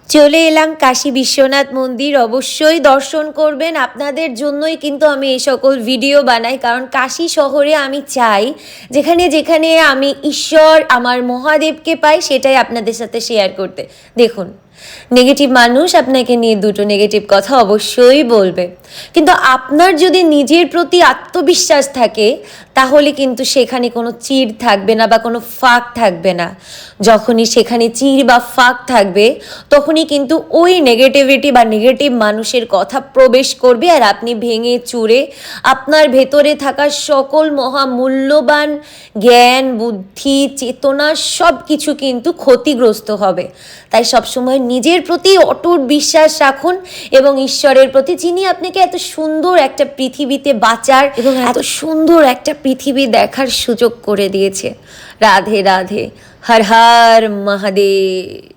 চলে এলাম কাশী বিশ্বনাথ মন্দির। অবশ্যই দর্শন করবেন, আপনাদের জন্যই কিন্তু আমি এই সকল ভিডিও বানাই। কারণ কাশী শহরে আমি চাই যেখানে যেখানে আমি ঈশ্বর আমার মহাদেবকে পাই সেটাই আপনাদের সাথে শেয়ার করতে। দেখুন, নেগেটিভ মানুষ আপনাকে নিয়ে দুটো নেগেটিভ কথা অবশ্যই বলবে, কিন্তু আপনার যদি নিজের প্রতি আত্মবিশ্বাস থাকে তাহলে কিন্তু সেখানে কোনো চিড় থাকবে না বা কোনো ফাঁক থাকবে না। যখনই সেখানে চিড় বা ফাঁক থাকবে তখনই কিন্তু ওই নেগেটিভিটি বা নেগেটিভ মানুষের কথা প্রবেশ করবে, আর আপনি ভেঙে চুরে আপনার ভেতরে থাকা সকল মহামূল্যবান জ্ঞান, বুদ্ধি, চেতনা সব কিছু কিন্তু ক্ষতিগ্রস্ত হবে। তাই সবসময় নিজের প্রতি অটুট বিশ্বাস রাখুন এবং ঈশ্বরের প্রতি, যিনি আপনাকে এত সুন্দর একটা পৃথিবীতে বাঁচার এবং এত সুন্দর একটা পৃথিবী দেখার সুযোগ করে দিয়েছে। রাধে রাধে, হর হর মহাদেব।